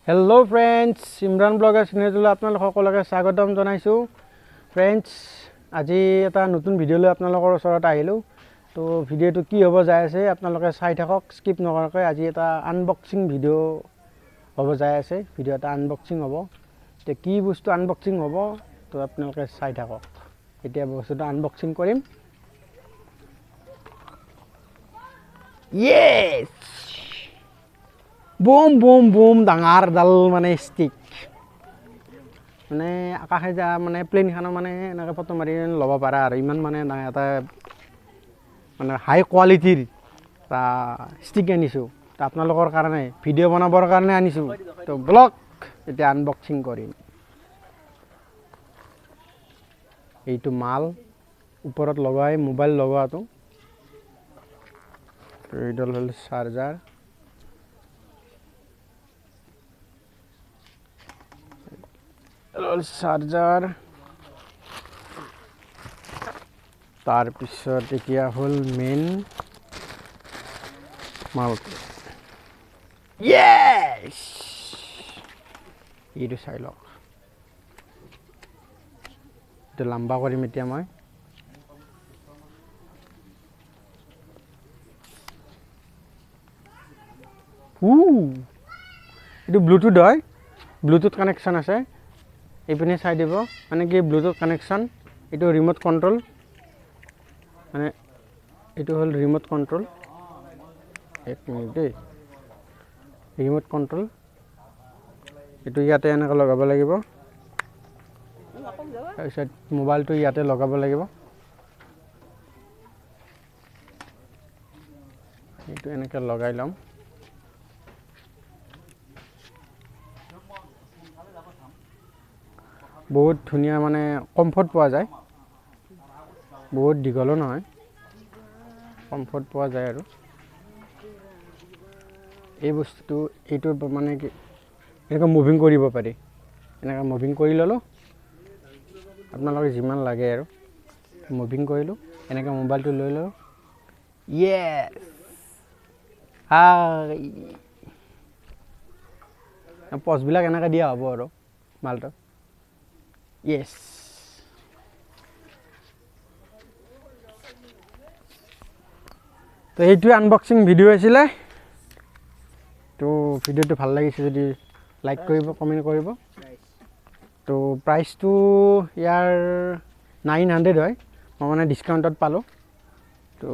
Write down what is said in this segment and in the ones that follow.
Hello friends Imran blogger channel आपनालोक सकलोके स्वागतम जनाइछु फ्रेंड्स আজি এটা নতুন ভিডিও লৈ আপোনালোকৰ ওচৰত আহিলো তো ভিডিওটো কি হ'ব যায় আছে আপোনালোকে চাই থাকক স্কিপ নকৰাকৈ আজি এটা আনবক্সিং ভিডিও হ'ব যায় আছে ভিডিও এটা আনবক্সিং হ'ব তে কি বস্তু আনবক্সিং হ'ব তো আপোনালোকে চাই থাকক এতিয়া বস্তুটো আনবক্সিং কৰিম यस बुम बुम बुम डांगार दाल माने स्टिक माने आकाशे जा माने प्लेन खाना माने एनाके फटो मारि लबा पारा आरो इमान माने ना एटा माने हाई क्वालिटीर ता स्टिक आनिछु ता आपनालोকৰ কাৰণে ভিডিও বনাবৰ কাৰণে আনিछु তো ব্লগ এটা আনবক্সিং কৰিম এইটো মাল ওপৰত লগাই মোবাইল লগাটো এইডাল হল চাৰ্জাৰ চাৰ্জাৰ তাৰ পিছত এতিয়া হল মেইন মাউথ ইয়েস এইটো চাই লওক এটা লম্বা কৰিম এতিয়া মই এইটো ব্লুটুথ হয় ব্লুটুথ কানেকশন আছে এইপিনে চাই দিব মানে কি ব্লুটুথ কানেকশন এইটো ৰিমোট কন্ট্ৰোল মানে এইটো হল ৰিমোট কন্ট্ৰোল এক মিনিট দেই ৰিমোট কন্ট্ৰোল এইটো ইয়াতে এনেকৈ লগাব লাগিব তাৰপিছত মোবাইলটো ইয়াতে লগাব লাগিব এইটো এনেকৈ লগাই লম बहुत धुनिया माने कम्फर्ट पा जाए बहुत दीघलो নহয় कम्फर्ट पा जाए आरो এই বস্তুটো এইটো মানে কি এনেকা মুভিং কৰিব পাৰি এনেকা মুভিং কৰি ললো আপোনালোকে যিমান লাগে আৰু মুভিং কৰিলো এনেকা মোবাইলটো লৈ ললো ইয়েস হাই পজ বিলাক এনেকা দিয়া হ'ব আৰু মালটো Yes. তো এইটো আনবক্সিং ভিডিও আছিল তো ভিডিওটো ভাল লাগিছে যদি লাইক কৰিব কমেন্ট কৰিব তো প্ৰাইসটো ইয়াৰ 900 হয় মই মানে ডিসকাউন্টত পালো তো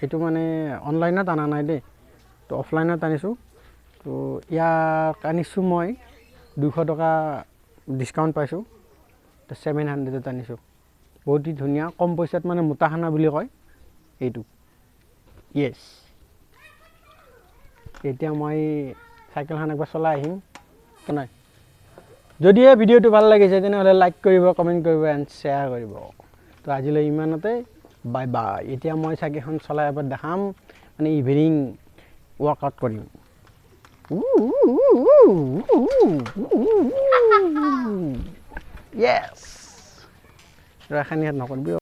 এটো মানে অনলাইনত আনা নাই দে তো অফলাইনত আনিছো তো ইয়াক আনিছো মই 200 টকা ডিসকাউন্ট পাইছো 700 আনিছো বহুত ধুনিয়া কম পইচাত মানে মুটাখানা বুলি কয় এইটো ইয়েস এতিয়া মই সাইকেলখন একবাৰ চলাই আহিম কেনে যদি এই ভিডিওটো ভাল লাগিছে তেনে লাইক কৰিব কমেন্ট কৰিব এন্ড শেয়াৰ কৰিব তো আজিলৈ ইমানতে বাই বাই এতিয়া মই সাইকেলখন চলাই এবাৰ দেখাম মানে ইভিনিং ওয়াৰ্কআউট কৰিম Yes. Rakhaniat nokon bio.